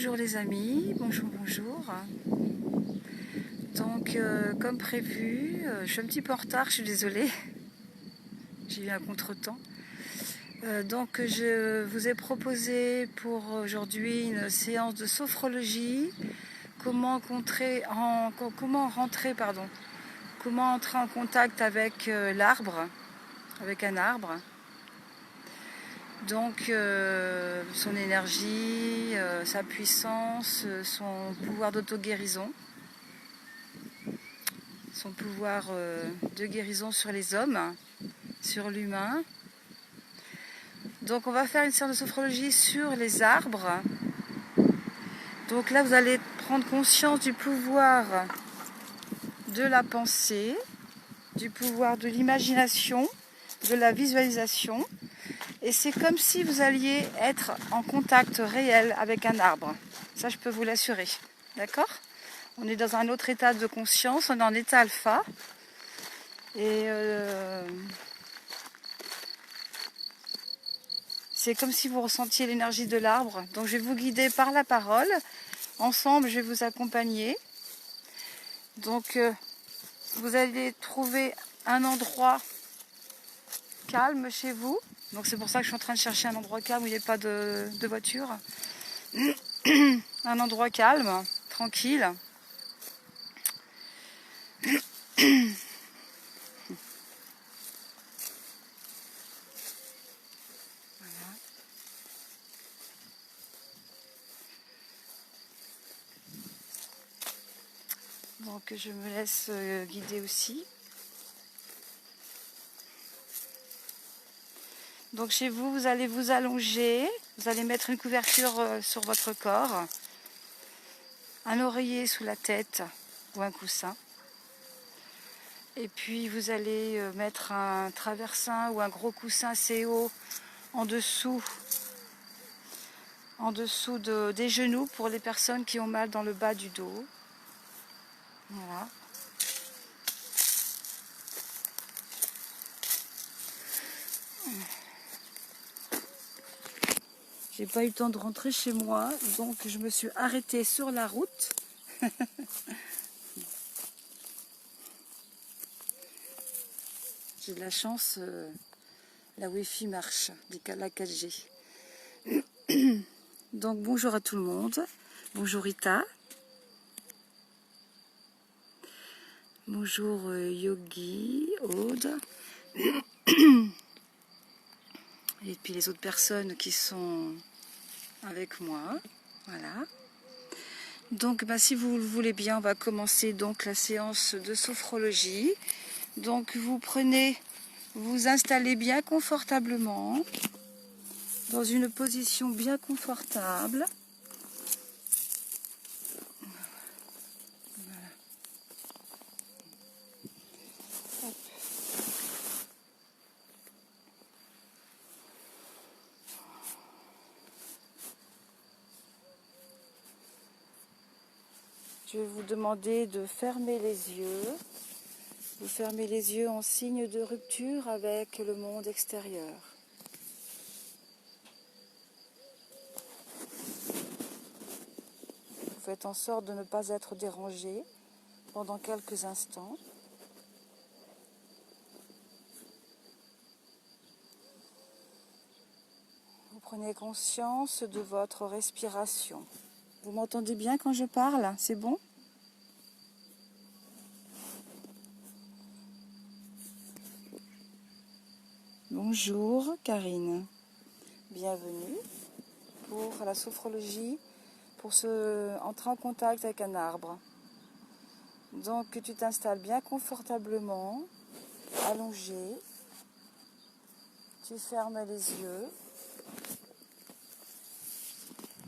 Bonjour les amis, bonjour, bonjour. Donc comme prévu, je suis un petit peu en retard, je suis désolée. J'ai eu un contretemps. Donc je vous ai proposé pour aujourd'hui une séance de sophrologie. Comment entrer en contact avec l'arbre, avec un arbre. Donc son énergie, sa puissance, son pouvoir d'auto-guérison, son pouvoir de guérison sur les hommes, sur l'humain. Donc on va faire une séance de sophrologie sur les arbres. Donc là vous allez prendre conscience du pouvoir de la pensée, du pouvoir de l'imagination, de la visualisation. Et c'est comme si vous alliez être en contact réel avec un arbre. Ça, je peux vous l'assurer. D'accord ? On est dans un autre état de conscience, on est en état alpha. Et c'est comme si vous ressentiez l'énergie de l'arbre. Donc je vais vous guider par la parole. Ensemble, je vais vous accompagner. Donc vous allez trouver un endroit calme chez vous. Donc c'est pour ça que je suis en train de chercher un endroit calme où il n'y ait pas de voiture. Un endroit calme, tranquille. Voilà. Donc je me laisse guider aussi. Donc chez vous, vous allez vous allonger, vous allez mettre une couverture sur votre corps, un oreiller sous la tête ou un coussin. Et puis vous allez mettre un traversin ou un gros coussin assez haut en dessous des genoux pour les personnes qui ont mal dans le bas du dos. Voilà. J'ai pas eu le temps de rentrer chez moi, donc je me suis arrêtée sur la route. J'ai de la chance, la Wi-Fi marche, la 4G. Donc bonjour à tout le monde. Bonjour Rita. Bonjour Yogi, Aude. Et puis les autres personnes qui sont avec moi. Voilà. Donc si vous le voulez bien, on va commencer donc la séance de sophrologie. Donc vous vous installez bien confortablement, dans une position bien confortable. Voilà. Hop. Je vais vous demander de fermer les yeux. Vous fermez les yeux en signe de rupture avec le monde extérieur. Vous faites en sorte de ne pas être dérangé pendant quelques instants. Vous prenez conscience de votre respiration. Vous m'entendez bien quand je parle? C'est bon? Bonjour Karine. Bienvenue pour la sophrologie, pour entrer en contact avec un arbre. Donc tu t'installes bien confortablement, allongé. Tu fermes les yeux.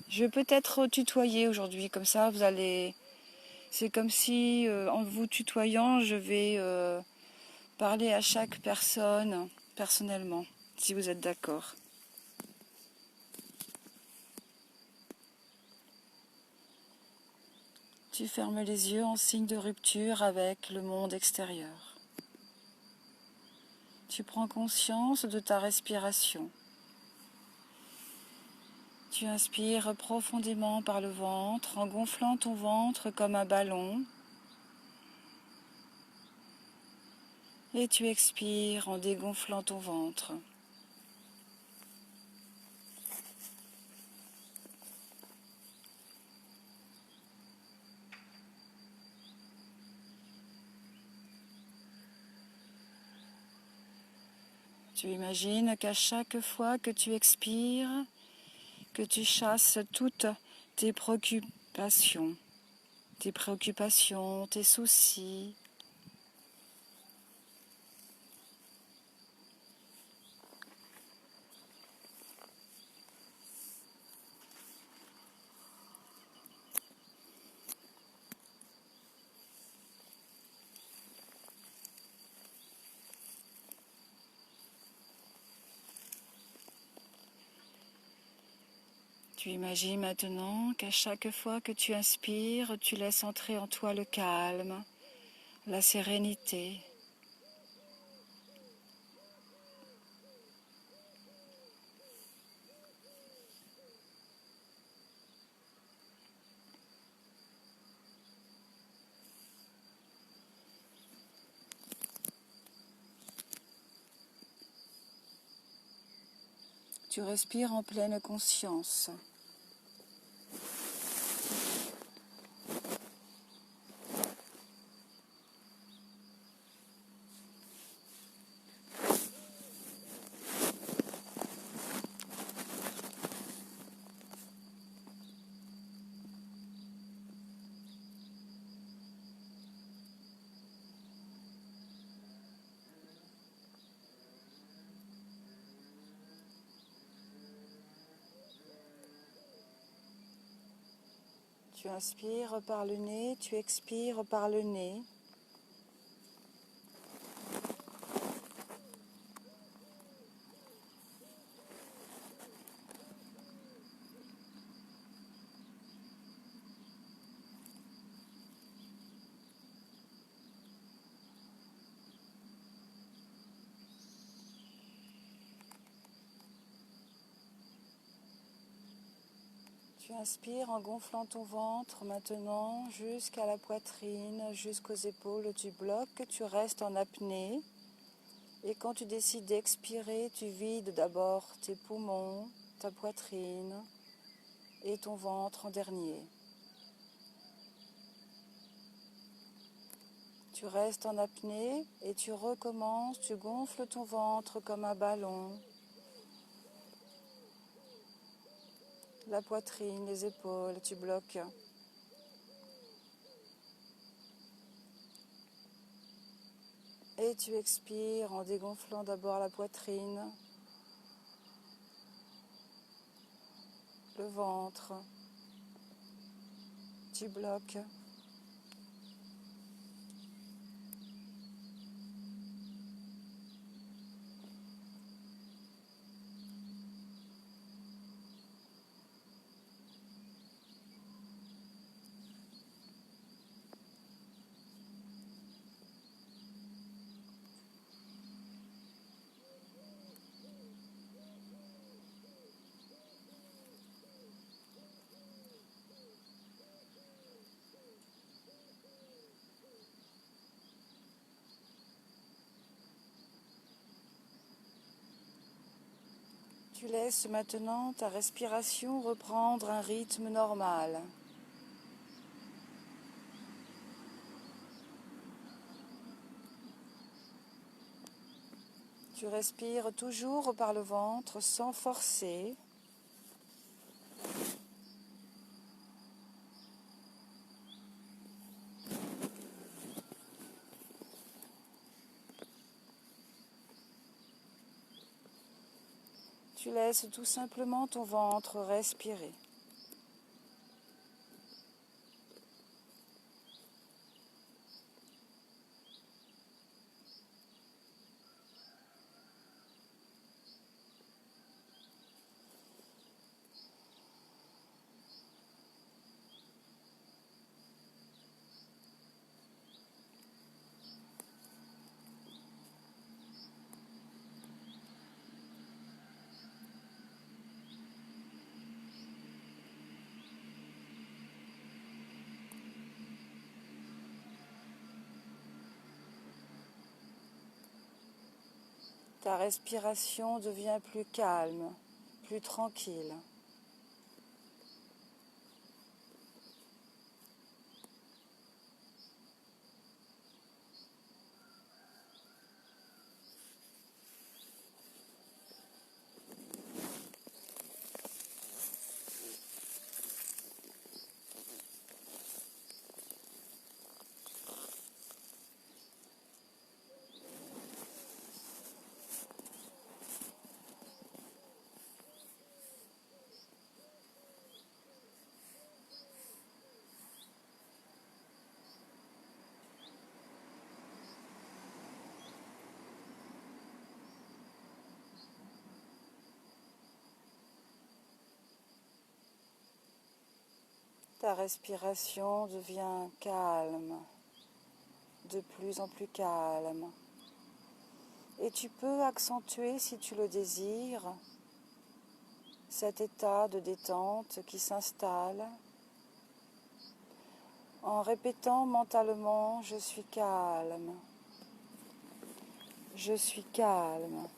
Je vais peut-être tutoyer aujourd'hui, comme ça vous allez... C'est comme si, en vous tutoyant, je vais parler à chaque personne personnellement, si vous êtes d'accord. Tu fermes les yeux en signe de rupture avec le monde extérieur. Tu prends conscience de ta respiration. Tu inspires profondément par le ventre en gonflant ton ventre comme un ballon. Et tu expires en dégonflant ton ventre. Tu imagines qu'à chaque fois que tu expires, que tu chasses toutes tes préoccupations, tes soucis. Tu imagines maintenant qu'à chaque fois que tu inspires, tu laisses entrer en toi le calme, la sérénité. Tu respires en pleine conscience. Tu inspires par le nez, tu expires par le nez. Tu inspires en gonflant ton ventre maintenant jusqu'à la poitrine, jusqu'aux épaules. Tu bloques, tu restes en apnée. Et quand tu décides d'expirer, tu vides d'abord tes poumons, ta poitrine et ton ventre en dernier. Tu restes en apnée et tu recommences, tu gonfles ton ventre comme un ballon. La poitrine, les épaules, tu bloques. Et tu expires en dégonflant d'abord la poitrine, le ventre. Tu bloques. Tu laisses maintenant ta respiration reprendre un rythme normal. Tu respires toujours par le ventre sans forcer. Tu laisses tout simplement ton ventre respirer. Ta respiration devient plus calme, plus tranquille. Ta respiration devient calme, de plus en plus calme. Et tu peux accentuer, si tu le désires, cet état de détente qui s'installe en répétant mentalement « je suis calme, je suis calme ».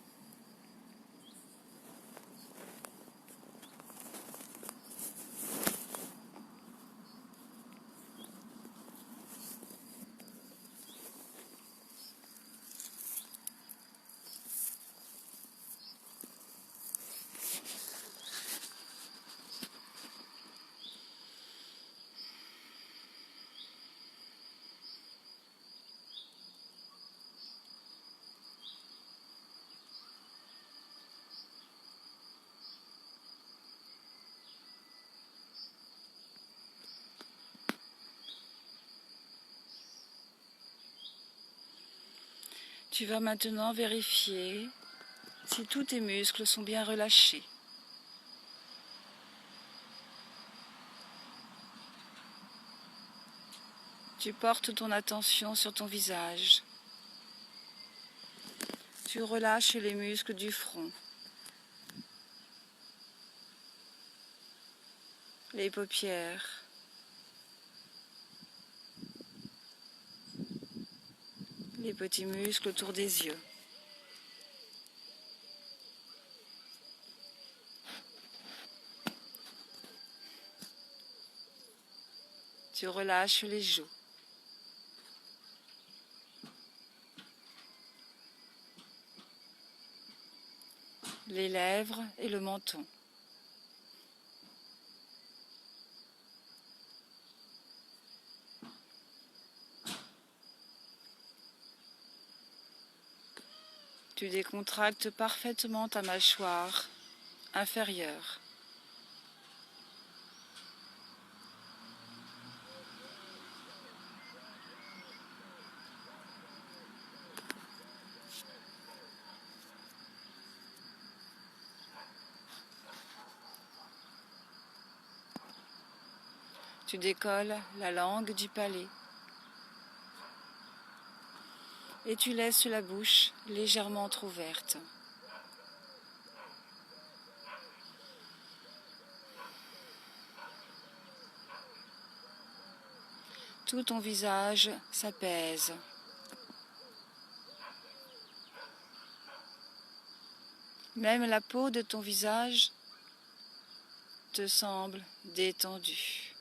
Tu vas maintenant vérifier si tous tes muscles sont bien relâchés. Tu portes ton attention sur ton visage. Tu relâches les muscles du front, les paupières, les petits muscles autour des yeux. Tu relâches les joues. Les lèvres et le menton. Tu décontractes parfaitement ta mâchoire inférieure. Tu décolles la langue du palais et tu laisses la bouche légèrement entrouverte. Tout ton visage s'apaise. Même la peau de ton visage te semble détendue.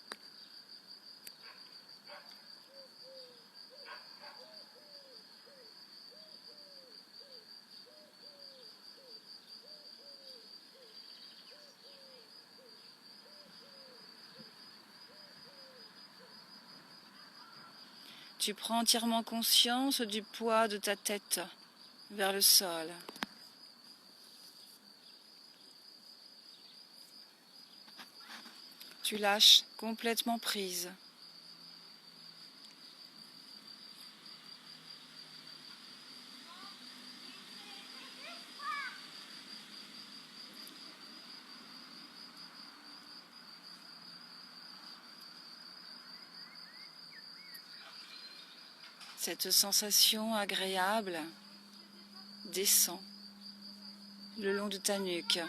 Tu prends entièrement conscience du poids de ta tête vers le sol. Tu lâches complètement prise. Cette sensation agréable descend le long de ta nuque.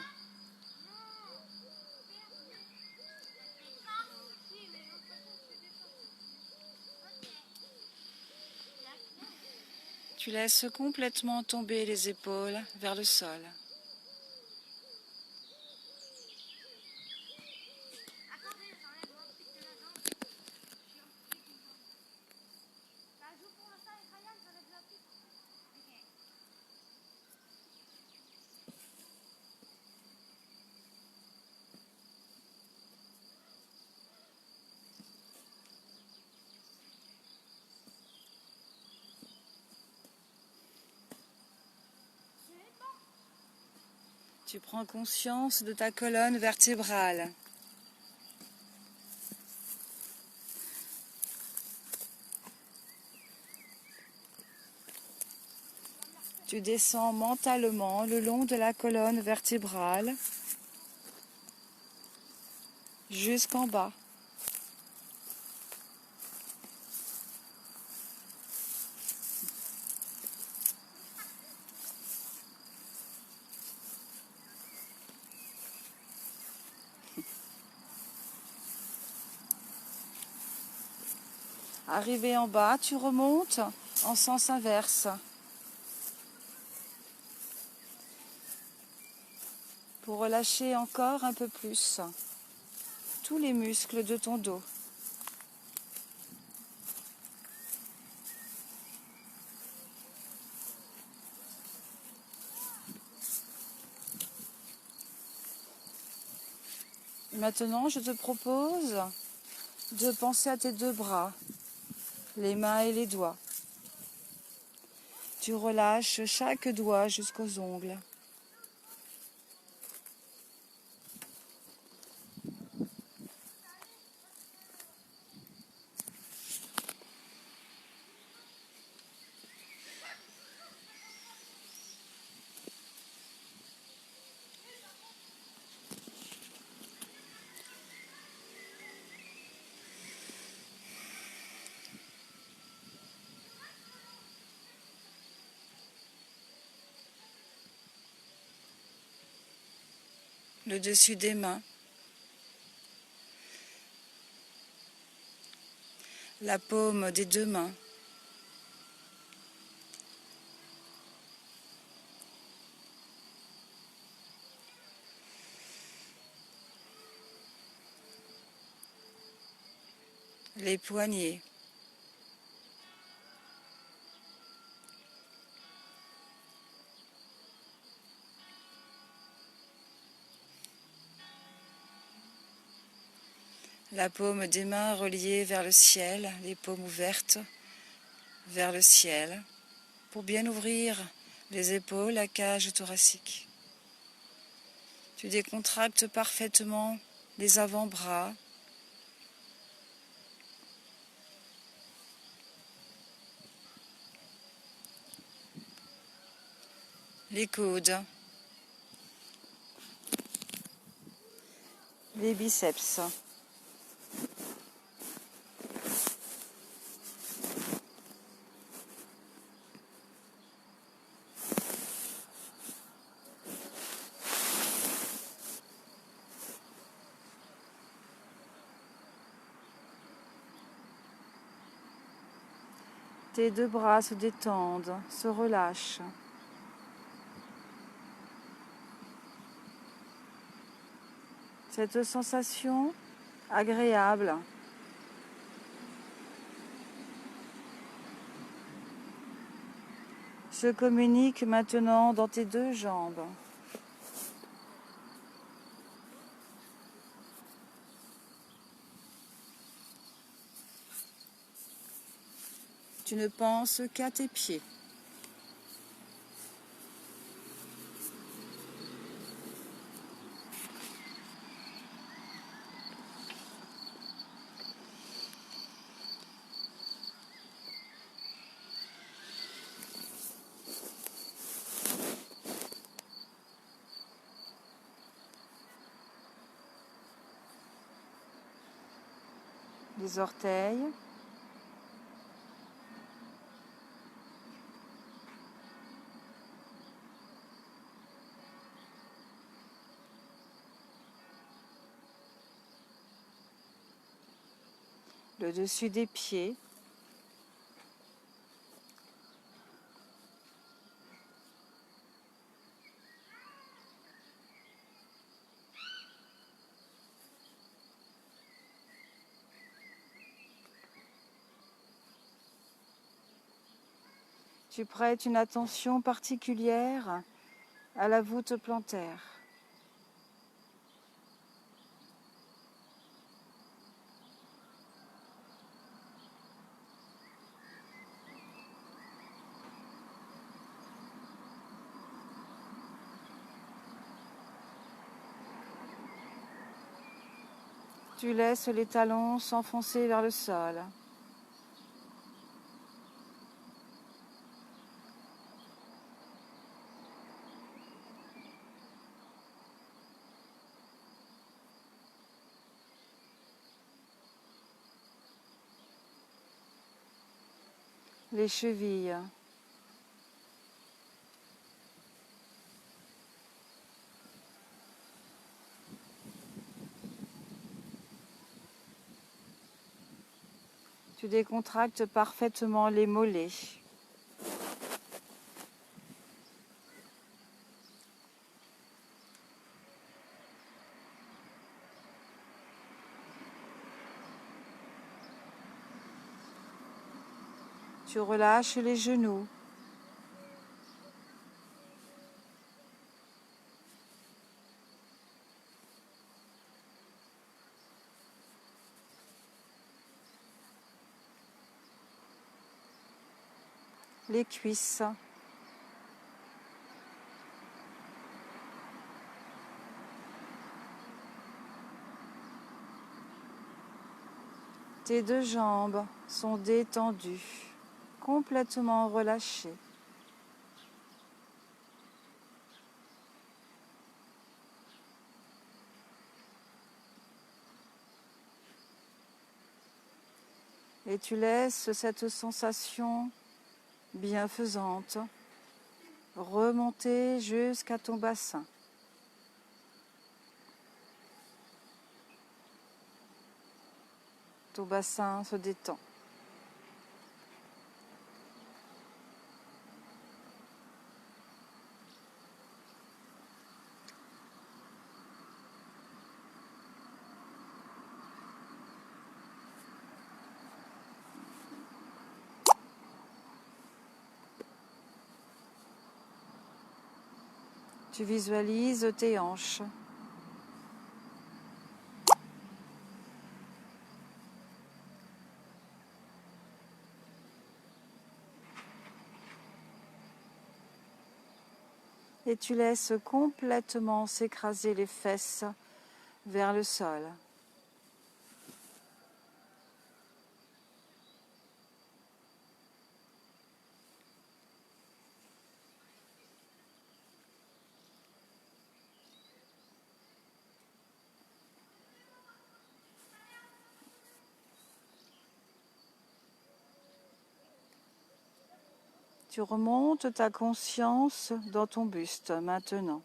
Tu laisses complètement tomber les épaules vers le sol. Tu prends conscience de ta colonne vertébrale. Tu descends mentalement le long de la colonne vertébrale jusqu'en bas. Arrivé en bas, tu remontes en sens inverse pour relâcher encore un peu plus tous les muscles de ton dos. Maintenant, je te propose de penser à tes deux bras, les mains et les doigts. Tu relâches chaque doigt jusqu'aux ongles. Le dessus des mains, la paume des deux mains, les poignets, la paume des mains reliée vers le ciel, les paumes ouvertes vers le ciel, pour bien ouvrir les épaules, la cage thoracique. Tu décontractes parfaitement les avant-bras, les coudes, les biceps. Tes deux bras se détendent, se relâchent. Cette sensation agréable se communique maintenant dans tes deux jambes. Tu ne penses qu'à tes pieds. Les orteils, le dessus des pieds, Tu prêtes une attention particulière à la voûte plantaire. Tu laisses les talons s'enfoncer vers le sol. Les chevilles. Tu décontractes parfaitement les mollets. Tu relâches les genoux. Les cuisses. Tes deux jambes sont détendues, complètement relâchées. Et tu laisses cette sensation bienfaisante remonter jusqu'à ton bassin. Ton bassin se détend. Tu visualises tes hanches. Et tu laisses complètement s'écraser les fesses vers le sol. Tu remontes ta conscience dans ton buste maintenant.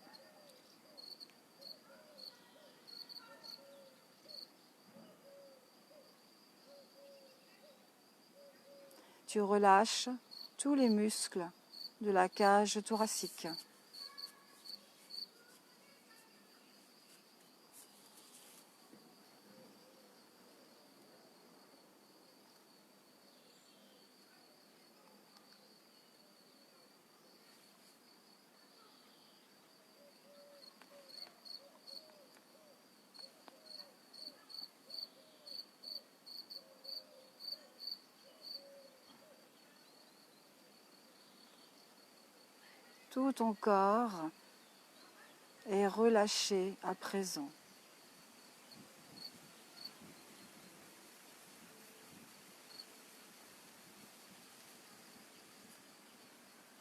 Tu relâches tous les muscles de la cage thoracique. Tout ton corps est relâché à présent.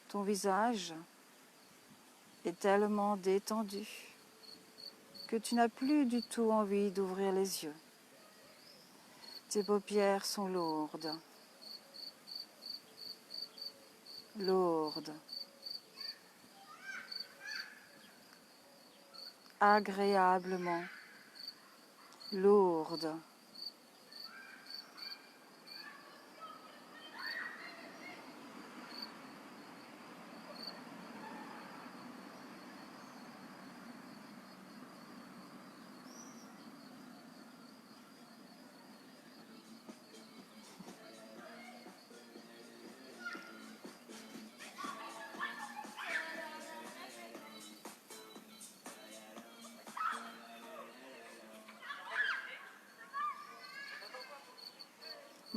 Ton visage est tellement détendu que tu n'as plus du tout envie d'ouvrir les yeux. Tes paupières sont lourdes, lourdes, agréablement lourdes.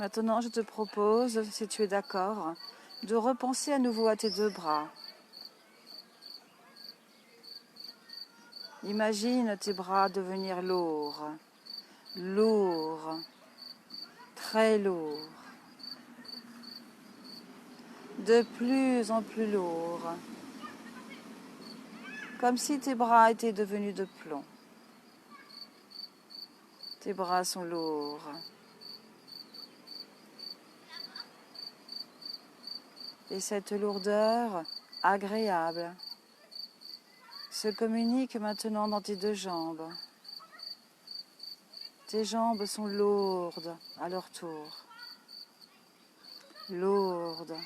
Maintenant, je te propose, si tu es d'accord, de repenser à nouveau à tes deux bras. Imagine tes bras devenir lourds, lourds, très lourds, de plus en plus lourds, comme si tes bras étaient devenus de plomb. Tes bras sont lourds. Et cette lourdeur agréable se communique maintenant dans tes deux jambes. Tes jambes sont lourdes à leur tour. Lourdes.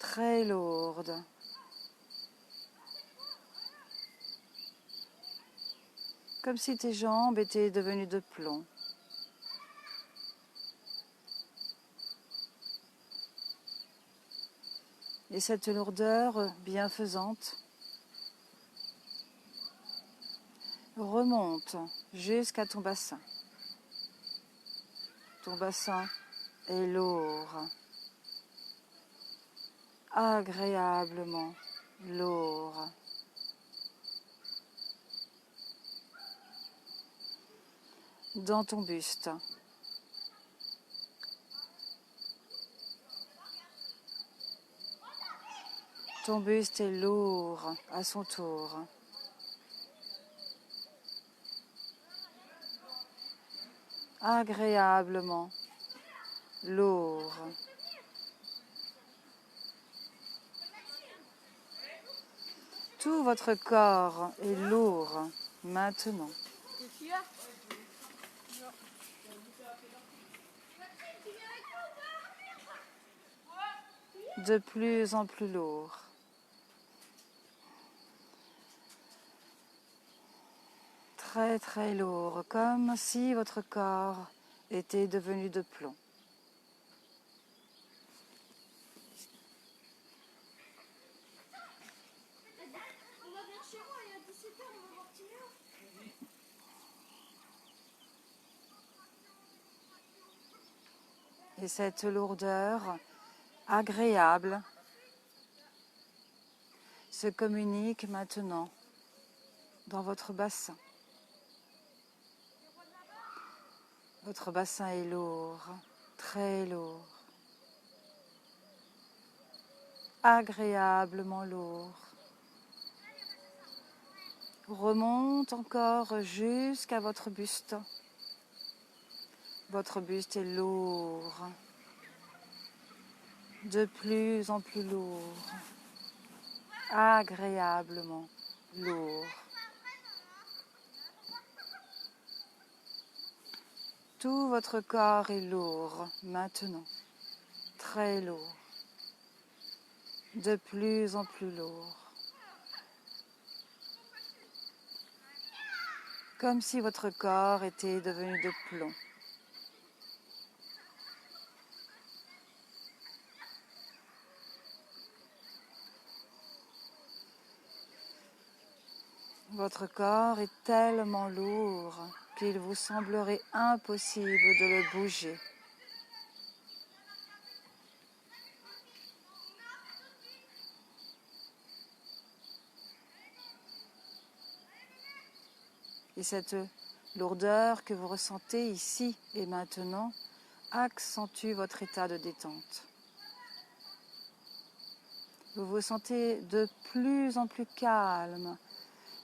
Très lourdes. Comme si tes jambes étaient devenues de plomb. Et cette lourdeur bienfaisante remonte jusqu'à ton bassin. Ton bassin est lourd, agréablement lourd. Dans ton buste. Ton buste est lourd à son tour. Agréablement lourd. Tout votre corps est lourd maintenant. De plus en plus lourd. Très très lourd, comme si votre corps était devenu de plomb. Et cette lourdeur agréable se communique maintenant dans votre bassin. Votre bassin est lourd, très lourd, agréablement lourd. Remonte encore jusqu'à votre buste. Votre buste est lourd, de plus en plus lourd, agréablement lourd. Tout votre corps est lourd maintenant, très lourd, de plus en plus lourd. Comme si votre corps était devenu de plomb. Votre corps est tellement lourd qu'il vous semblerait impossible de le bouger. Et cette lourdeur que vous ressentez ici et maintenant accentue votre état de détente. Vous vous sentez de plus en plus calme,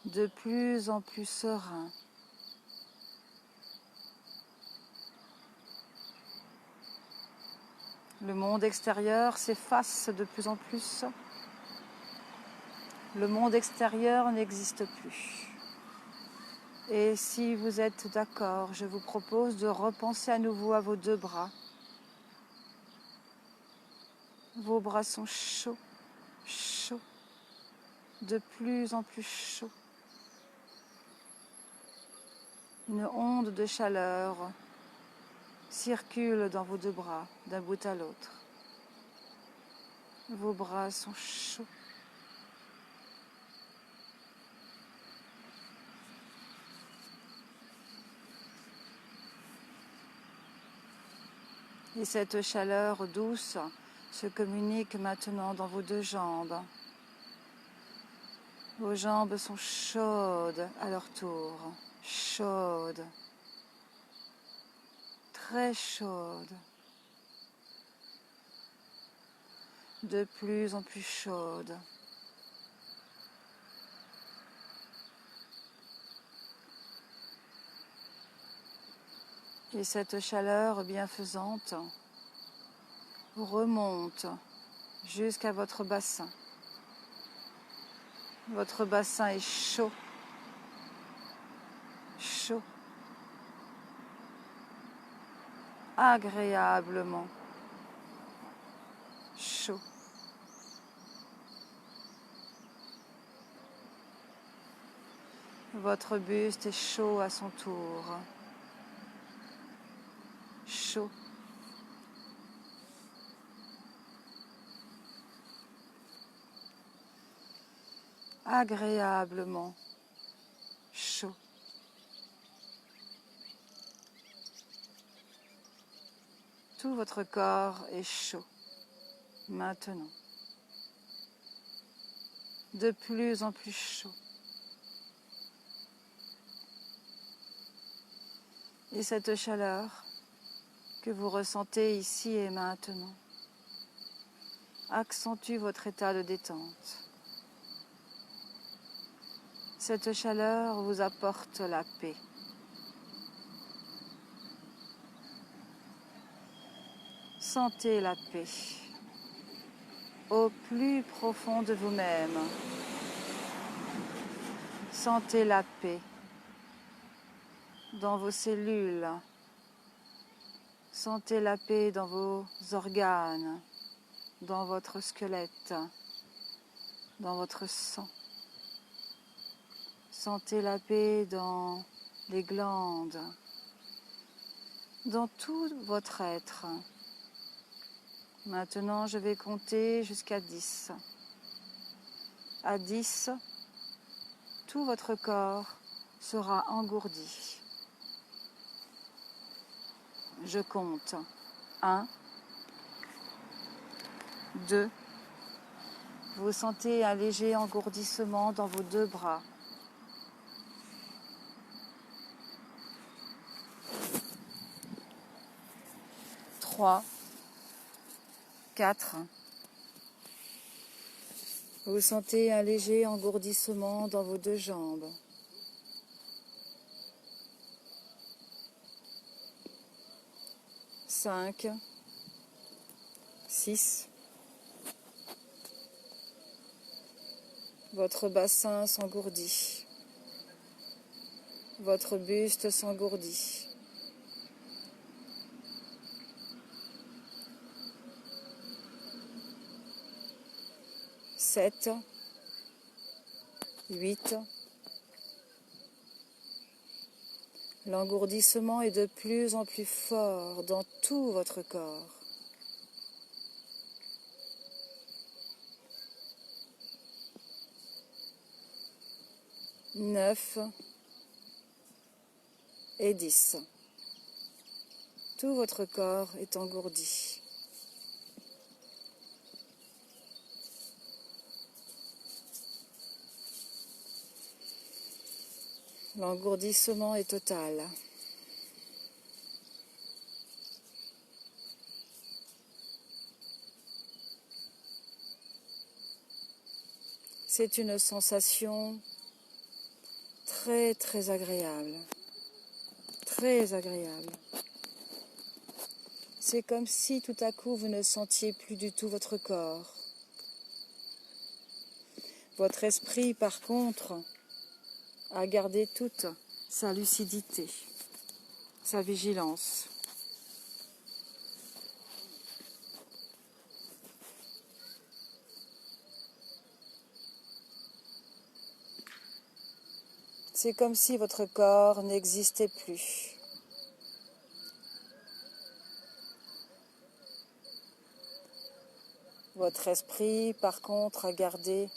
de plus en plus serein. Le monde extérieur s'efface de plus en plus. Le monde extérieur n'existe plus. Et si vous êtes d'accord, je vous propose de repenser à nouveau à vos deux bras. Vos bras sont chauds, chauds, de plus en plus chauds. Une onde de chaleur circule dans vos deux bras, d'un bout à l'autre. Vos bras sont chauds. Et cette chaleur douce se communique maintenant dans vos deux jambes. Vos jambes sont chaudes à leur tour, chaudes, très chaudes, de plus en plus chaudes. Et cette chaleur bienfaisante remonte jusqu'à votre bassin. Votre bassin est chaud, chaud, agréablement chaud. Votre buste est chaud à son tour, chaud. Agréablement chaud. Tout votre corps est chaud maintenant, de plus en plus chaud. Et cette chaleur que vous ressentez ici et maintenant accentue votre état de détente. Cette chaleur vous apporte la paix. Sentez la paix au plus profond de vous-même. Sentez la paix dans vos cellules. Sentez la paix dans vos organes, dans votre squelette, dans votre sang. Sentez la paix dans les glandes, dans tout votre être. Maintenant, je vais compter jusqu'à 10. À 10, tout votre corps sera engourdi. Je compte. 1, 2. Vous sentez un léger engourdissement dans vos deux bras. 3, 4. Vous sentez un léger engourdissement dans vos deux jambes. 5, 6. Votre bassin s'engourdit. Votre buste s'engourdit. 7, 8. L'engourdissement est de plus en plus fort dans tout votre corps. 9 et 10. Tout votre corps est engourdi. L'engourdissement est total. C'est une sensation très très agréable. Très agréable. C'est comme si tout à coup vous ne sentiez plus du tout votre corps. Votre esprit, par contre, a gardé toute sa lucidité, sa vigilance. C'est comme si votre corps n'existait plus. Votre esprit, par contre, a gardé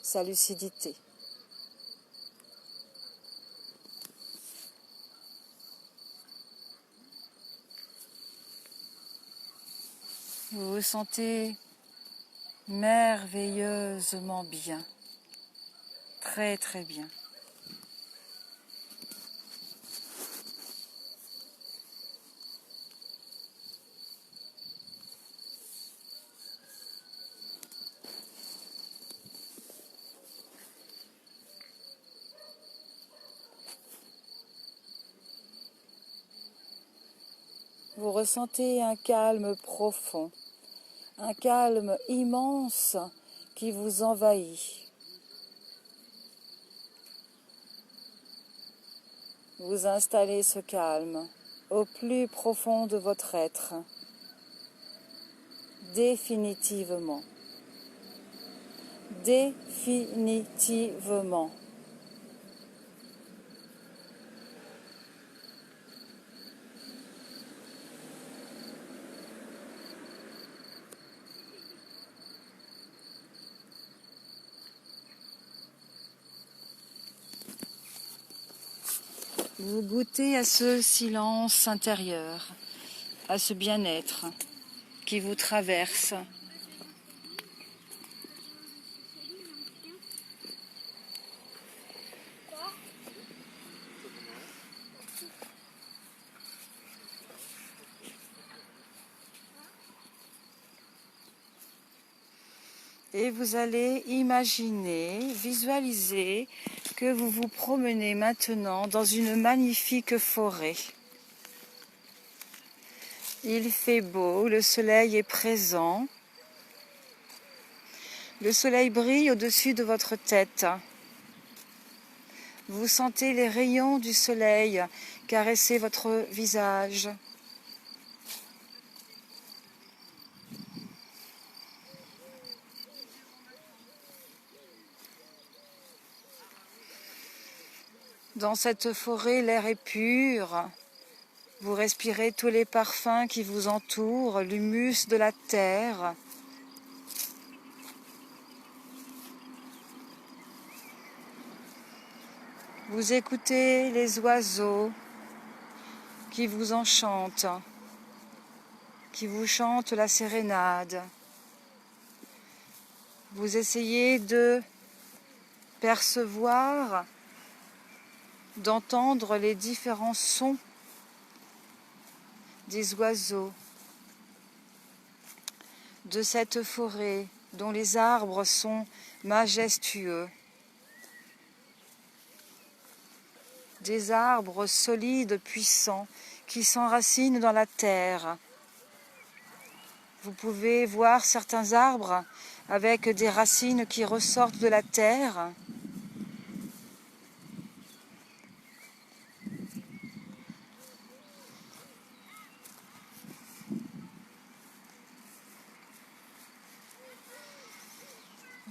sa lucidité. Vous vous sentez merveilleusement bien, très très bien. Vous ressentez un calme profond, un calme immense qui vous envahit. Vous installez ce calme au plus profond de votre être, définitivement. Définitivement. Vous goûtez à ce silence intérieur, à ce bien-être qui vous traverse. Et vous allez imaginer, visualiser que vous vous promenez maintenant dans une magnifique forêt. Il fait beau, le soleil est présent. Le soleil brille au-dessus de votre tête. Vous sentez les rayons du soleil caresser votre visage. Dans cette forêt, l'air est pur. Vous respirez tous les parfums qui vous entourent, l'humus de la terre. Vous écoutez les oiseaux qui vous enchantent, qui vous chantent la sérénade. Vous essayez de percevoir, d'entendre les différents sons des oiseaux, de cette forêt dont les arbres sont majestueux. Des arbres solides, puissants, qui s'enracinent dans la terre. Vous pouvez voir certains arbres avec des racines qui ressortent de la terre.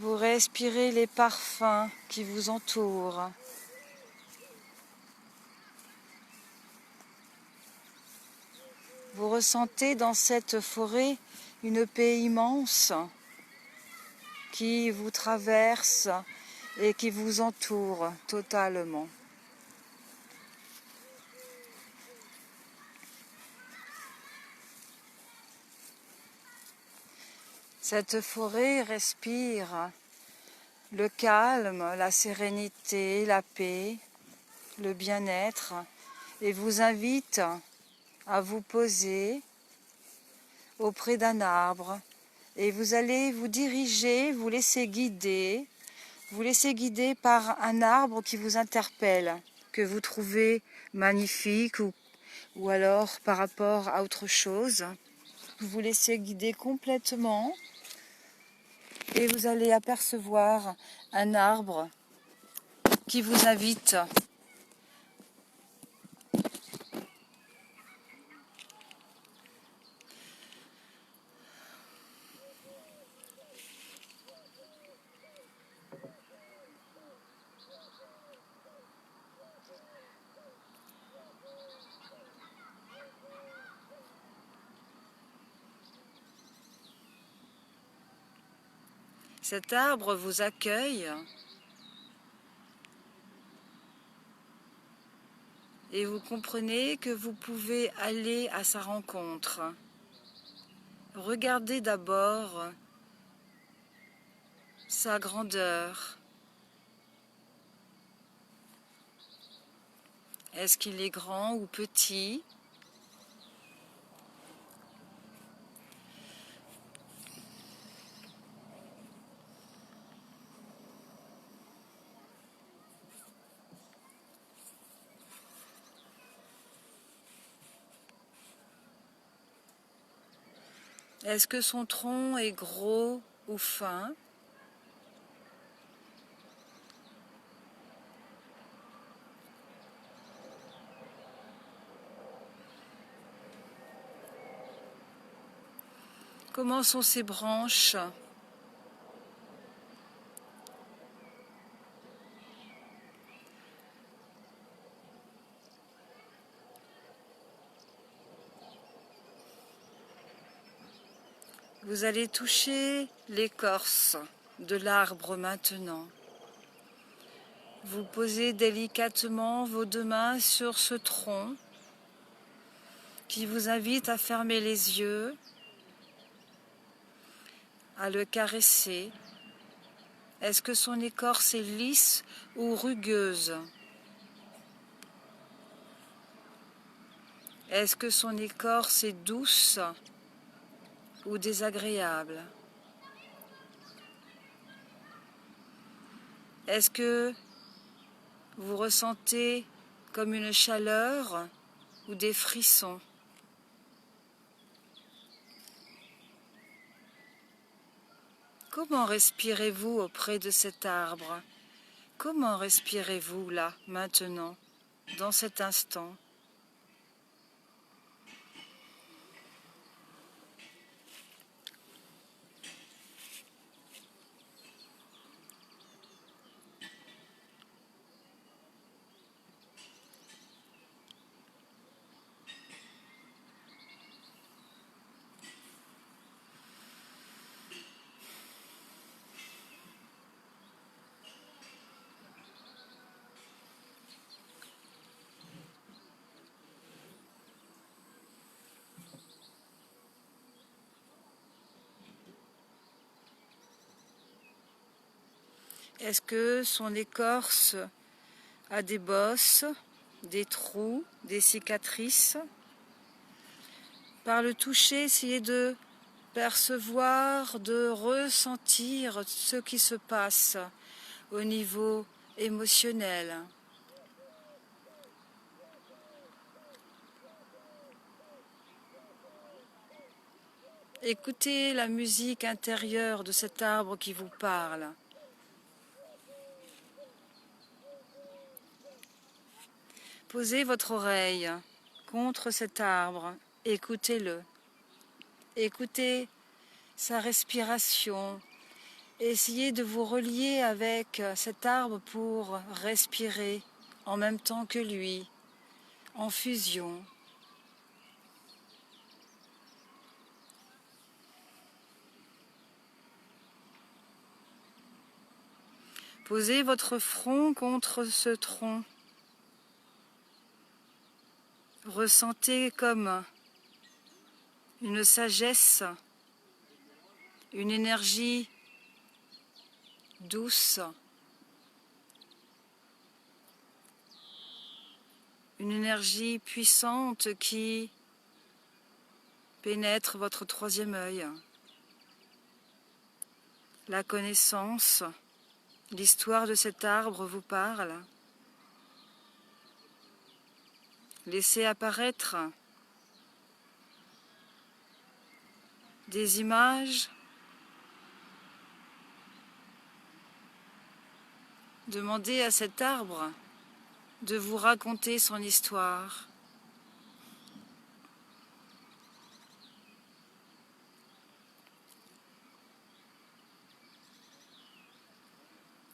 Vous respirez les parfums qui vous entourent. Vous ressentez dans cette forêt une paix immense qui vous traverse et qui vous entoure totalement. Cette forêt respire le calme, la sérénité, la paix, le bien-être et vous invite à vous poser auprès d'un arbre et vous allez vous diriger, vous laisser guider par un arbre qui vous interpelle, que vous trouvez magnifique ou alors par rapport à autre chose. Vous vous laissez guider complètement et vous allez apercevoir un arbre qui vous invite Cet arbre vous accueille et vous comprenez que vous pouvez aller à sa rencontre. regardez d'abord sa grandeur. Est-ce qu'il est grand ou petit? Est-ce que son tronc est gros ou fin? Comment sont ses branches? Vous allez toucher l'écorce de l'arbre maintenant. Vous posez délicatement vos deux mains sur ce tronc qui vous invite à fermer les yeux, à le caresser. Est-ce que son écorce est lisse ou rugueuse? Est-ce que son écorce est douce ou désagréable? Est-ce que vous ressentez comme une chaleur ou des frissons? Comment respirez-vous auprès de cet arbre? Comment respirez-vous là, maintenant, dans cet instant? Est-ce que son écorce a des bosses, des trous, des cicatrices? Par le toucher, essayez de percevoir, de ressentir ce qui se passe au niveau émotionnel. Écoutez la musique intérieure de cet arbre qui vous parle. Posez votre oreille contre cet arbre, écoutez-le. Écoutez sa respiration. Essayez de vous relier avec cet arbre pour respirer en même temps que lui, en fusion. Posez votre front contre ce tronc. Ressentez comme une sagesse, une énergie douce, une énergie puissante qui pénètre votre troisième œil. La connaissance, l'histoire de cet arbre vous parle. Laissez apparaître des images. Demandez à cet arbre de vous raconter son histoire.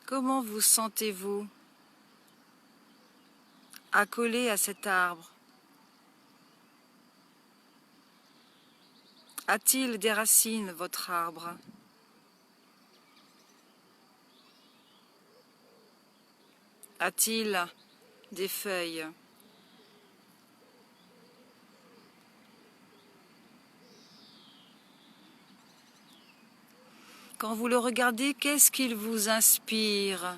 Comment vous sentez-vous accolé à cet arbre? A-t-il des racines, votre arbre? A-t-il des feuilles? Quand vous le regardez, qu'est-ce qu'il vous inspire?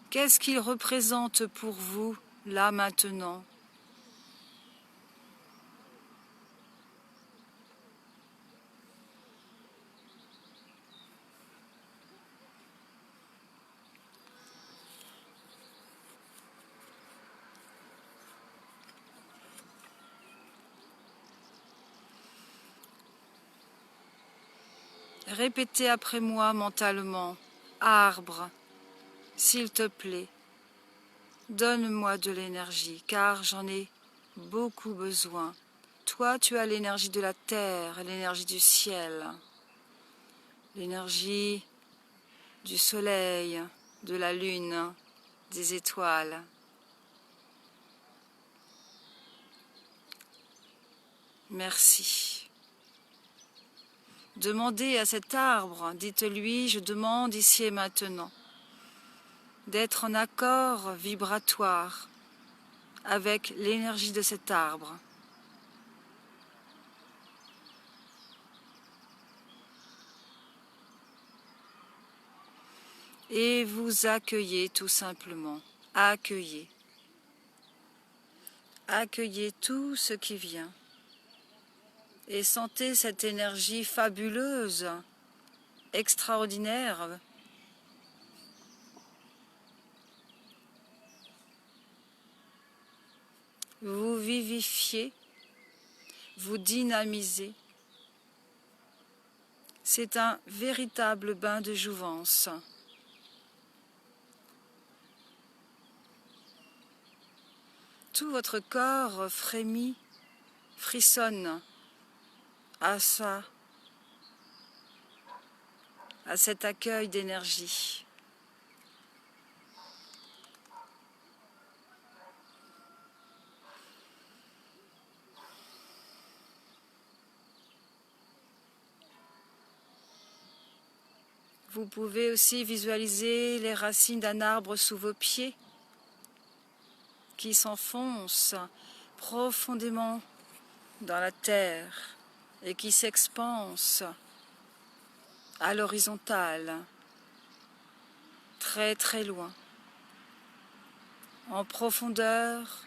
Qu'est-ce qu'il représente pour vous, là, maintenant? Répétez après moi mentalement, arbre, s'il te plaît, donne-moi de l'énergie, car j'en ai beaucoup besoin. Toi, tu as l'énergie de la terre, l'énergie du ciel, l'énergie du soleil, de la lune, des étoiles. Merci. Demandez à cet arbre, dites-lui, je demande ici et maintenant, d'être en accord vibratoire avec l'énergie de cet arbre. Et vous accueillez tout simplement, accueillez. Accueillez tout ce qui vient. Et sentez cette énergie fabuleuse, extraordinaire. Vous vivifiez, vous dynamisez. C'est un véritable bain de jouvence. Tout votre corps frémit, frissonne à cet accueil d'énergie. Vous pouvez aussi visualiser les racines d'un arbre sous vos pieds qui s'enfoncent profondément dans la terre et qui s'expansent à l'horizontale, très très loin, en profondeur.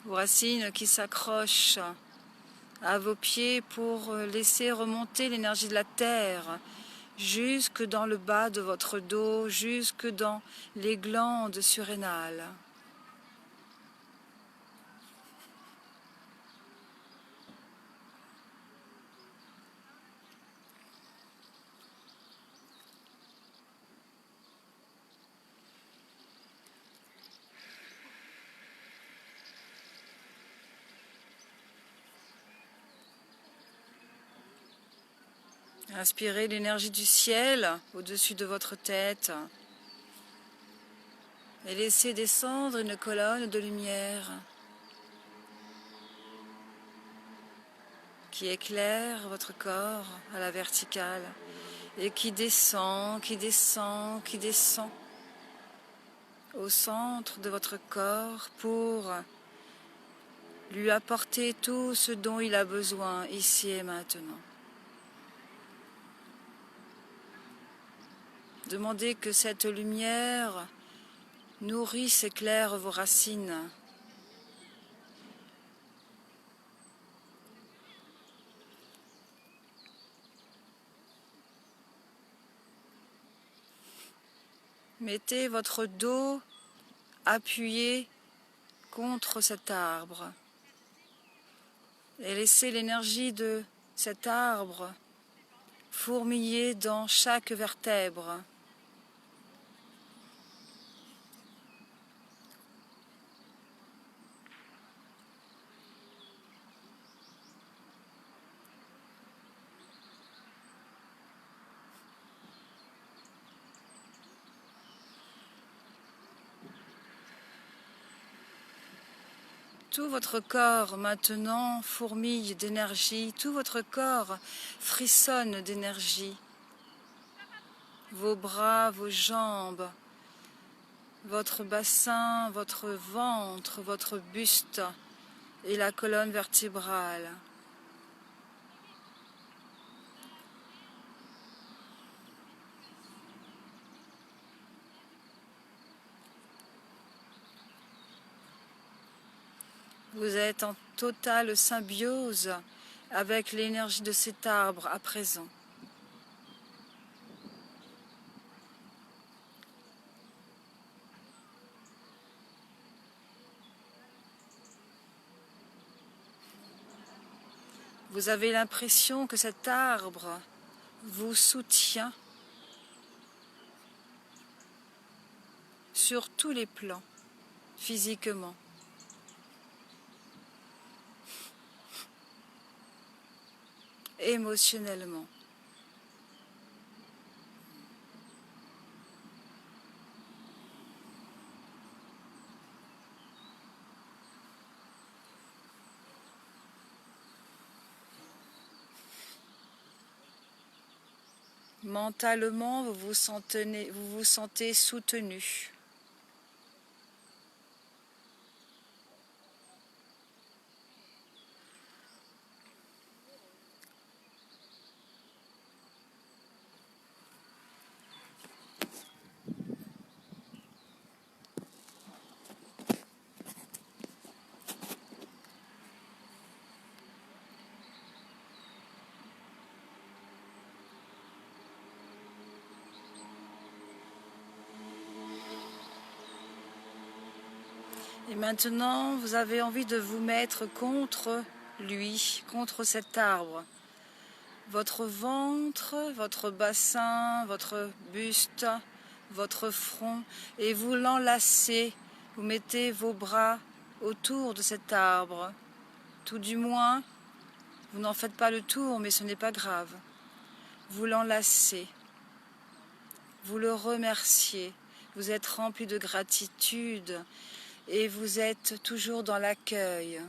Vos racines qui s'accrochent à vos pieds pour laisser remonter l'énergie de la terre jusque dans le bas de votre dos, jusque dans les glandes surrénales. Inspirez l'énergie du ciel au-dessus de votre tête et laissez descendre une colonne de lumière qui éclaire votre corps à la verticale et qui descend, qui descend, qui descend au centre de votre corps pour lui apporter tout ce dont il a besoin ici et maintenant. Demandez que cette lumière nourrisse, éclaire vos racines. Mettez votre dos appuyé contre cet arbre et laissez l'énergie de cet arbre fourmiller dans chaque vertèbre. Tout votre corps maintenant fourmille d'énergie, tout votre corps frissonne d'énergie. Vos bras, vos jambes, votre bassin, votre ventre, votre buste et la colonne vertébrale. Vous êtes en totale symbiose avec l'énergie de cet arbre à présent. Vous avez l'impression que cet arbre vous soutient sur tous les plans, physiquement. Émotionnellement. Mentalement, vous vous sentez soutenu. Et maintenant, vous avez envie de vous mettre contre lui, contre cet arbre. Votre ventre, votre bassin, votre buste, votre front, et vous l'enlacez. Vous mettez vos bras autour de cet arbre. Tout du moins, vous n'en faites pas le tour, mais ce n'est pas grave. Vous l'enlacez. Vous le remerciez. Vous êtes rempli de gratitude. Et vous êtes toujours dans l'accueil,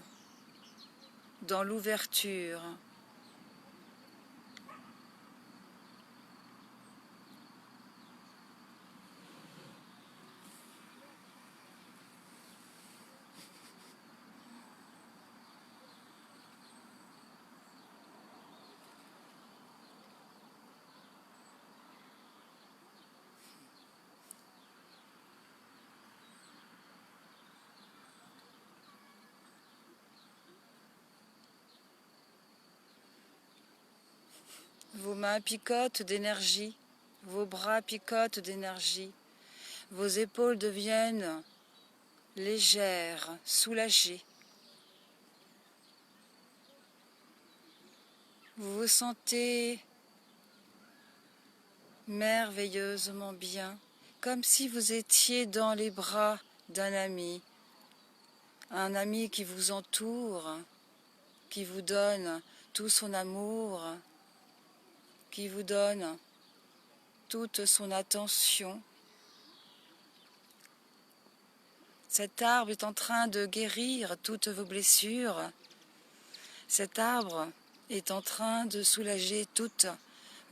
dans l'ouverture. Vos mains picotent d'énergie, vos bras picotent d'énergie, vos épaules deviennent légères, soulagées. Vous vous sentez merveilleusement bien, comme si vous étiez dans les bras d'un ami, un ami qui vous entoure, qui vous donne tout son amour, qui vous donne toute son attention. Cet arbre est en train de guérir toutes vos blessures. Cet arbre est en train de soulager toutes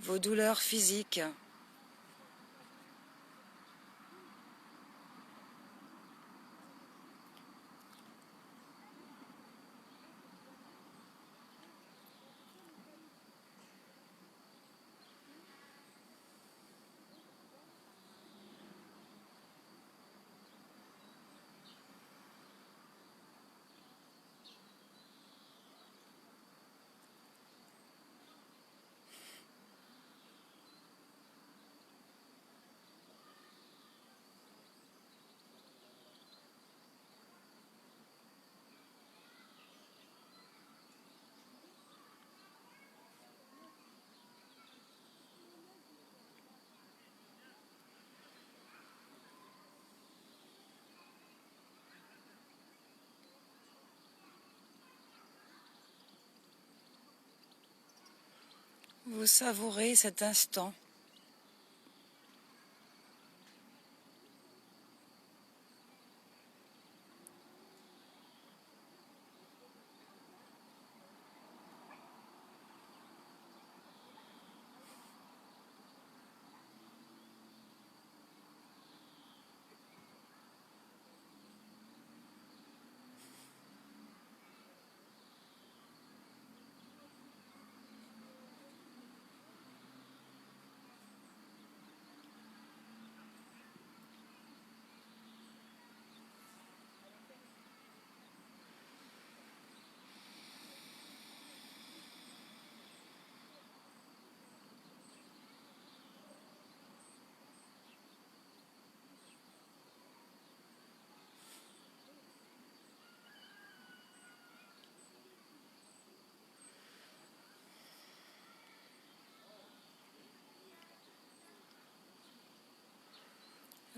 vos douleurs physiques. Vous savourez cet instant.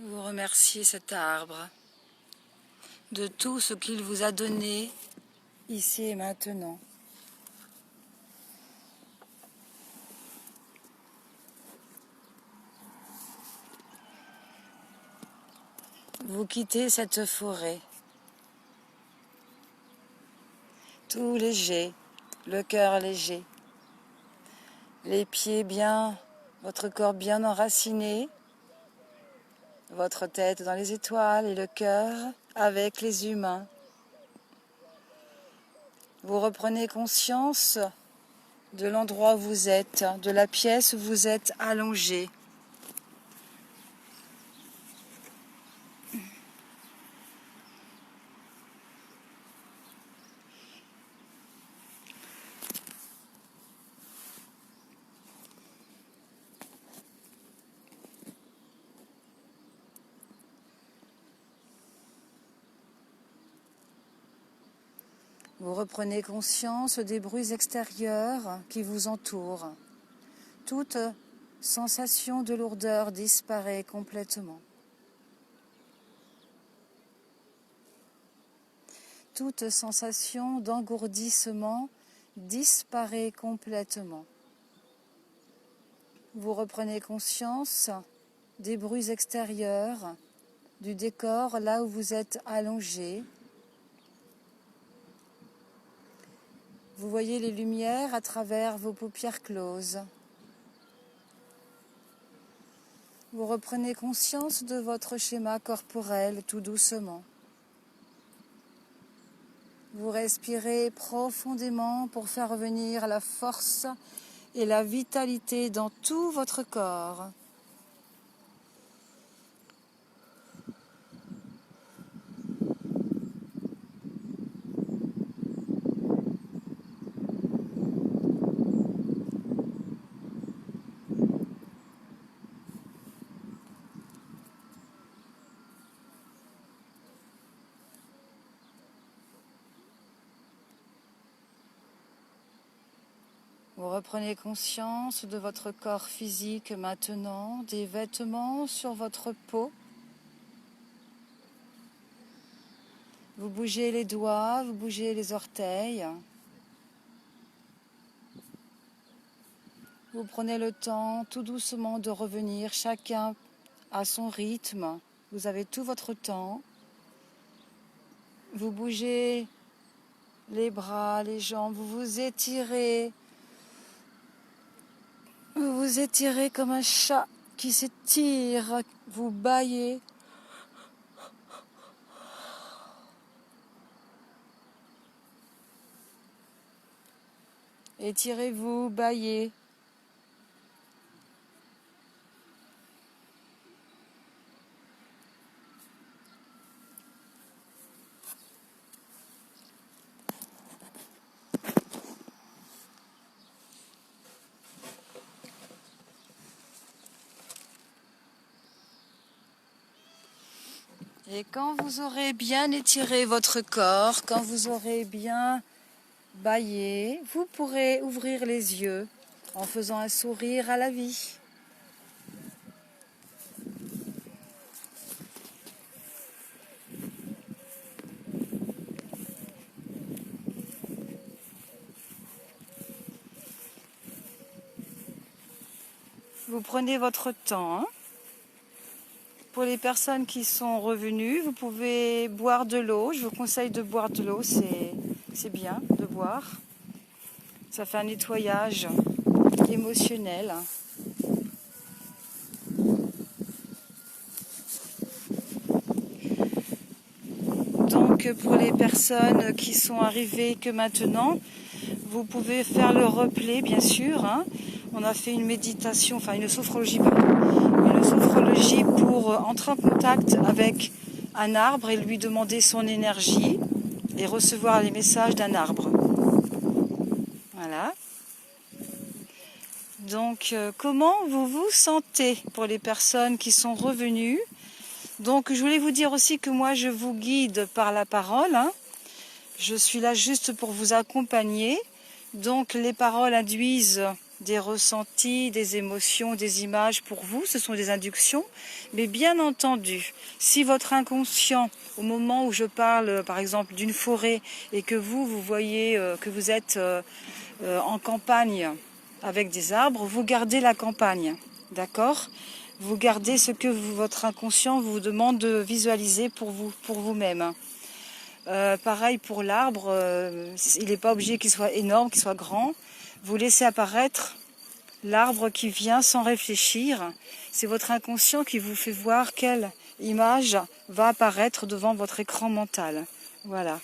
Vous remerciez cet arbre de tout ce qu'il vous a donné ici et maintenant. Vous quittez cette forêt, tout léger, le cœur léger, les pieds bien, votre corps bien enraciné, votre tête dans les étoiles et le cœur avec les humains. Vous reprenez conscience de l'endroit où vous êtes, de la pièce où vous êtes allongé. Vous reprenez conscience des bruits extérieurs qui vous entourent. Toute sensation de lourdeur disparaît complètement. Toute sensation d'engourdissement disparaît complètement. Vous reprenez conscience des bruits extérieurs, du décor là où vous êtes allongé. Vous voyez les lumières à travers vos paupières closes. Vous reprenez conscience de votre schéma corporel tout doucement. Vous respirez profondément pour faire revenir la force et la vitalité dans tout votre corps. Vous reprenez conscience de votre corps physique maintenant, des vêtements sur votre peau. Vous bougez les doigts, vous bougez les orteils. Vous prenez le temps tout doucement de revenir, chacun à son rythme. Vous avez tout votre temps. Vous bougez les bras, les jambes, vous vous étirez. Vous vous étirez comme un chat qui s'étire. Vous bâillez. Étirez-vous, bâillez. Et quand vous aurez bien étiré votre corps, quand vous aurez bien bâillé, vous pourrez ouvrir les yeux en faisant un sourire à la vie. Vous prenez votre temps. Pour les personnes qui sont revenues, vous pouvez boire de l'eau. Je vous conseille de boire de l'eau, c'est bien de boire. Ça fait un nettoyage émotionnel. Donc pour les personnes qui sont arrivées que maintenant, vous pouvez faire le replay bien sûr. On a fait une méditation, enfin une sophrologie, une sophrologie pour entrer en contact avec un arbre et lui demander son énergie et recevoir les messages d'un arbre. Voilà. Donc, comment vous vous sentez pour les personnes qui sont revenues? Donc, je voulais vous dire aussi que moi, je vous guide par la parole. Je suis là juste pour vous accompagner. Donc, les paroles induisent des ressentis, des émotions, des images pour vous, ce sont des inductions, mais bien entendu, si votre inconscient, au moment où je parle par exemple d'une forêt et que vous voyez que vous êtes en campagne avec des arbres, vous gardez la campagne, d'accord? Vous gardez ce que votre inconscient vous demande de visualiser pour vous-même. Pareil pour l'arbre, il n'est pas obligé qu'il soit énorme, qu'il soit grand. Vous laissez apparaître l'arbre qui vient sans réfléchir. C'est votre inconscient qui vous fait voir quelle image va apparaître devant votre écran mental. Voilà.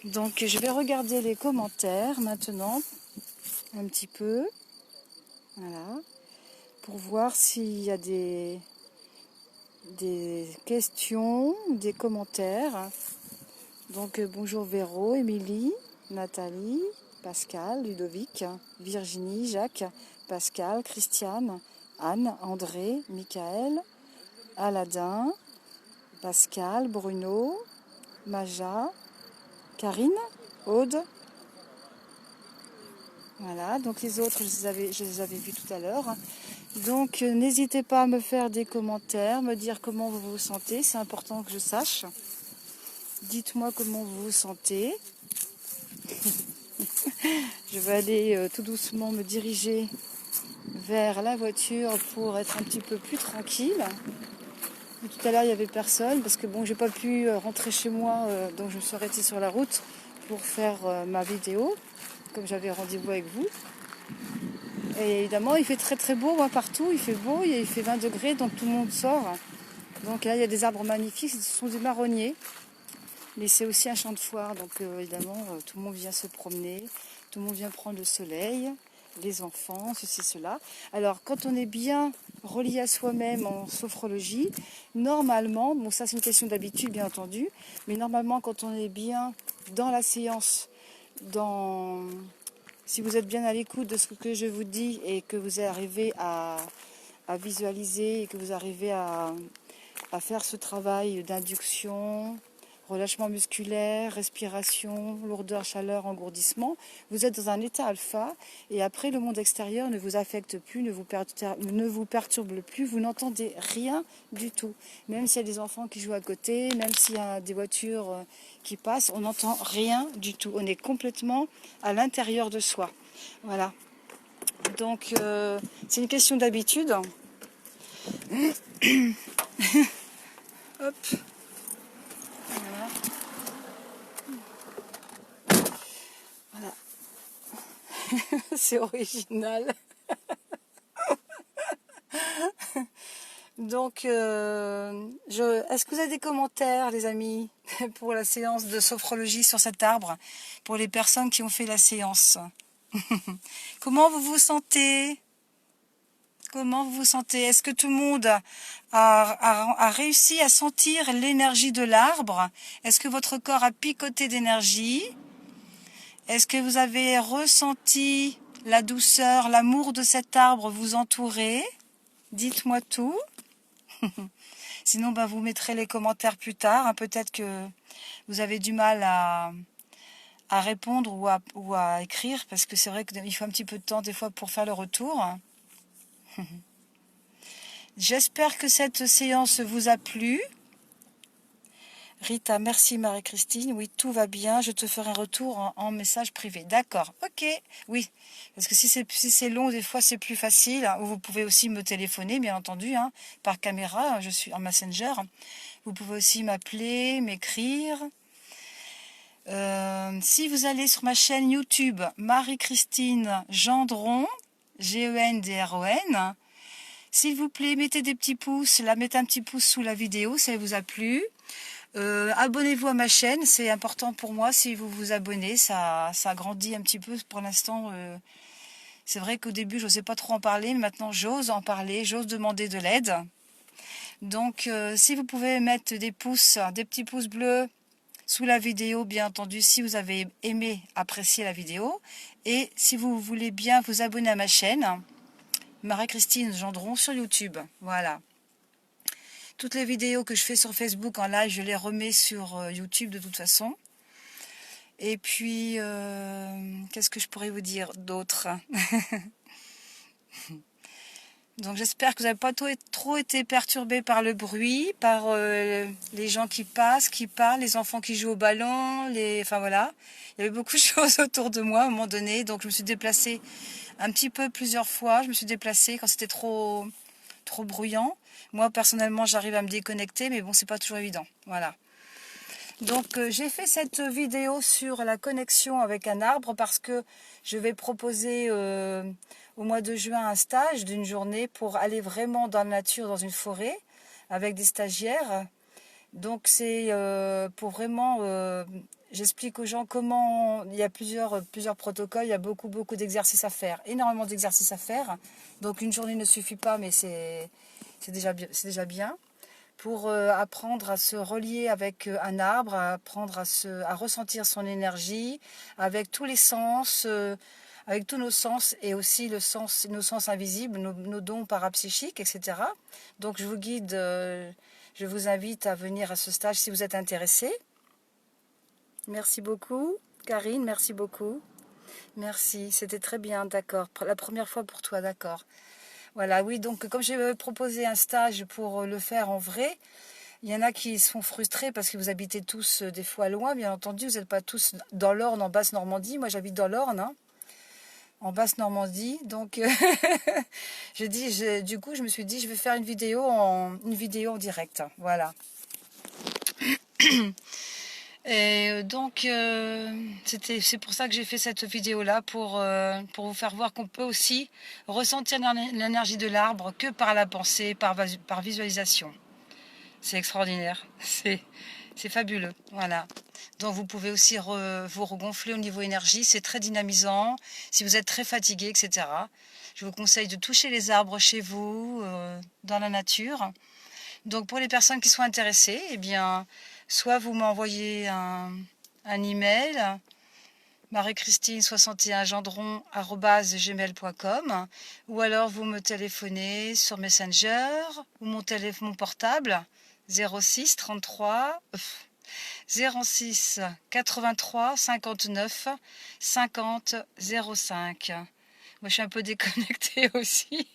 Donc je vais regarder les commentaires maintenant, un petit peu. Voilà. Pour voir s'il y a des questions, des commentaires. Donc bonjour Véro, Émilie, Nathalie, Pascal, Ludovic, Virginie, Jacques, Pascal, Christiane, Anne, André, Michael, Aladin, Pascal, Bruno, Maja, Karine, Aude. Voilà, donc les autres, je les avais vus tout à l'heure. Donc n'hésitez pas à me faire des commentaires, me dire comment vous vous sentez, c'est important que je sache. Dites-moi comment vous vous sentez. Je vais aller tout doucement me diriger vers la voiture pour être un petit peu plus tranquille. Tout à l'heure, il n'y avait personne parce que bon, j'ai pas pu rentrer chez moi, donc je me suis arrêtée sur la route pour faire ma vidéo, comme j'avais rendez-vous avec vous. Et évidemment, il fait très très beau partout, il fait beau, il fait 20 degrés, donc tout le monde sort. Donc là, il y a des arbres magnifiques, ce sont des marronniers. Mais c'est aussi un champ de foire, donc évidemment, tout le monde vient se promener, tout le monde vient prendre le soleil, les enfants, ceci, cela. Alors, quand on est bien relié à soi-même en sophrologie, normalement, bon ça c'est une question d'habitude bien entendu, mais normalement quand on est bien dans la séance, si vous êtes bien à l'écoute de ce que je vous dis et que vous arrivez à visualiser et que vous arrivez à faire ce travail d'induction, relâchement musculaire, respiration, lourdeur, chaleur, engourdissement. Vous êtes dans un état alpha et après le monde extérieur ne vous affecte plus, ne vous perturbe plus, vous n'entendez rien du tout. Même s'il y a des enfants qui jouent à côté, même s'il y a des voitures qui passent, on n'entend rien du tout. On est complètement à l'intérieur de soi. Voilà. Donc c'est une question d'habitude. Hop. Voilà. Voilà. C'est original. Donc, est-ce que vous avez des commentaires, les amis, pour la séance de sophrologie sur cet arbre, pour les personnes qui ont fait la séance? Comment vous vous sentez? Comment vous vous sentez? Est-ce que tout le monde a réussi à sentir l'énergie de l'arbre? Est-ce que votre corps a picoté d'énergie? Est-ce que vous avez ressenti la douceur, l'amour de cet arbre vous entourer? Dites-moi tout. Sinon, vous mettrez les commentaires plus tard. Peut-être que vous avez du mal à répondre ou à écrire, parce que c'est vrai qu'il faut un petit peu de temps des fois pour faire le retour. J'espère que cette séance vous a plu. Rita, merci Marie-Christine. Oui, tout va bien. Je te ferai un retour en message privé. D'accord, ok. Oui, parce que si c'est long, des fois c'est plus facile. Ou vous pouvez aussi me téléphoner, bien entendu, par caméra. Je suis en Messenger. Vous pouvez aussi m'appeler, m'écrire. Si vous allez sur ma chaîne YouTube, Marie-Christine Gendron, G-E-N-D-R-O-N, s'il vous plaît, mettez des petits pouces. Mettez un petit pouce sous la vidéo, ça vous a plu. Abonnez-vous à ma chaîne, c'est important pour moi. Si vous vous abonnez, ça grandit un petit peu. Pour l'instant, c'est vrai qu'au début je n'osais pas trop en parler, mais maintenant j'ose en parler, j'ose demander de l'aide. Donc si vous pouvez mettre des petits pouces bleus sous la vidéo, bien entendu, si vous avez aimé, apprécié la vidéo, et si vous voulez bien vous abonner à ma chaîne Marie-Christine Gendron sur YouTube. Voilà. Toutes les vidéos que je fais sur Facebook en live, je les remets sur YouTube de toute façon. Et puis, qu'est-ce que je pourrais vous dire d'autre? Donc j'espère que vous n'avez pas trop été perturbés par le bruit, par les gens qui passent, qui parlent, les enfants qui jouent au ballon, enfin voilà. Il y avait beaucoup de choses autour de moi à un moment donné, donc je me suis déplacée un petit peu plusieurs fois. Je me suis déplacée quand c'était trop bruyant. Moi personnellement j'arrive à me déconnecter, mais bon c'est pas toujours évident. Voilà. Donc j'ai fait cette vidéo sur la connexion avec un arbre parce que je vais proposer au mois de juin un stage d'une journée pour aller vraiment dans la nature, dans une forêt, avec des stagiaires. Donc c'est pour vraiment, j'explique aux gens comment, il y a plusieurs protocoles, il y a beaucoup d'exercices à faire, énormément d'exercices à faire. Donc une journée ne suffit pas, mais c'est déjà bien. Pour apprendre à se relier avec un arbre, à apprendre à ressentir son énergie avec tous les sens, avec tous nos sens et aussi nos sens invisibles, nos dons parapsychiques, etc. Donc je vous guide, je vous invite à venir à ce stage si vous êtes intéressé. Merci beaucoup, Karine, merci beaucoup. Merci, c'était très bien, d'accord. La première fois pour toi, d'accord. Voilà, oui, donc comme j'ai proposé un stage pour le faire en vrai, il y en a qui sont frustrés parce que vous habitez tous des fois loin, bien entendu. Vous n'êtes pas tous dans l'Orne, en Basse-Normandie. Moi, j'habite dans l'Orne, hein, en Basse-Normandie. Donc, du coup, je me suis dit, je vais faire une vidéo en direct. Voilà. Et donc, c'est pour ça que j'ai fait cette vidéo-là, pour vous faire voir qu'on peut aussi ressentir l'énergie de l'arbre que par la pensée, par visualisation. C'est extraordinaire, c'est fabuleux, voilà. Donc vous pouvez aussi vous regonfler au niveau énergie, c'est très dynamisant. Si vous êtes très fatigué, etc., je vous conseille de toucher les arbres chez vous, dans la nature. Donc pour les personnes qui sont intéressées, eh bien, soit vous m'envoyez un email, marie-christine61gendron@gmail.com, ou alors vous me téléphonez sur Messenger ou mon portable 06 33 06 83 59 50 05. Moi je suis un peu déconnectée aussi.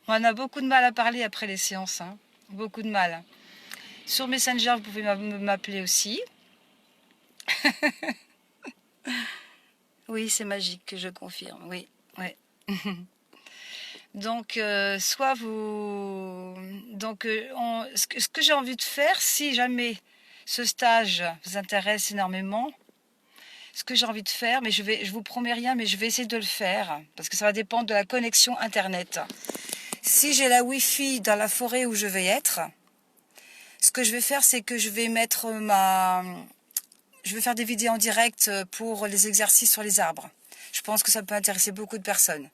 On a beaucoup de mal à parler après les séances, hein. Beaucoup de mal. Sur Messenger vous pouvez m'appeler aussi. Oui, c'est magique, je confirme. Oui, ouais. Donc, soit vous... Donc, ce que j'ai envie de faire, si jamais ce stage vous intéresse énormément, ce que j'ai envie de faire, mais je vous promets rien, mais je vais essayer de le faire, parce que ça va dépendre de la connexion Internet. Si j'ai la Wi-Fi dans la forêt où je vais être, ce que je vais faire, c'est que je vais je vais faire des vidéos en direct pour les exercices sur les arbres. Je pense que ça peut intéresser beaucoup de personnes.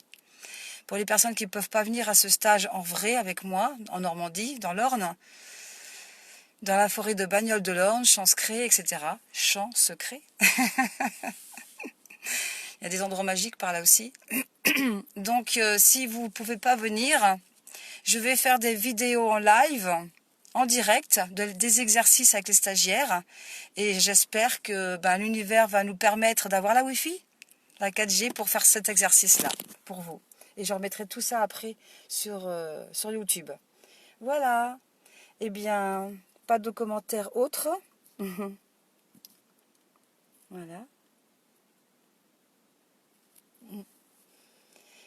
Pour les personnes qui ne peuvent pas venir à ce stage en vrai avec moi, en Normandie, dans l'Orne, dans la forêt de Bagnoles de l'Orne, champs secrets, etc. Champs secrets. Il y a des endroits magiques par là aussi. Donc, si vous ne pouvez pas venir, je vais faire des vidéos en live, en direct, des exercices avec les stagiaires. Et j'espère que l'univers va nous permettre d'avoir la Wi-Fi, la 4G, pour faire cet exercice-là, pour vous. Et je remettrai tout ça après sur YouTube. Voilà. Eh bien, pas de commentaires autres. Voilà.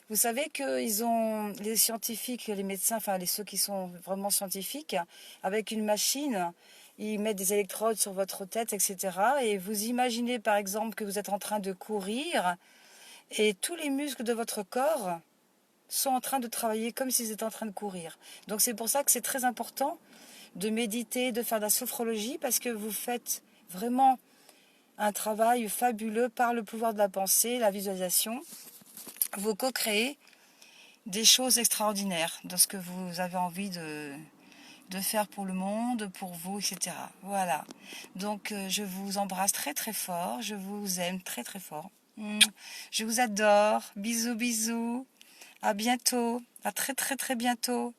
Vous savez qu'ils ont, les scientifiques, les médecins, enfin ceux qui sont vraiment scientifiques, avec une machine, ils mettent des électrodes sur votre tête, etc. Et vous imaginez par exemple que vous êtes en train de courir et tous les muscles de votre corps sont en train de travailler comme s'ils étaient en train de courir. Donc c'est pour ça que c'est très important de méditer, de faire de la sophrologie, parce que vous faites vraiment un travail fabuleux par le pouvoir de la pensée, la visualisation. Vous co-créez des choses extraordinaires dans ce que vous avez envie de faire pour le monde, pour vous, etc. Voilà. Donc je vous embrasse très très fort, je vous aime très très fort. Je vous adore. Bisous, bisous. À bientôt. À très très très bientôt.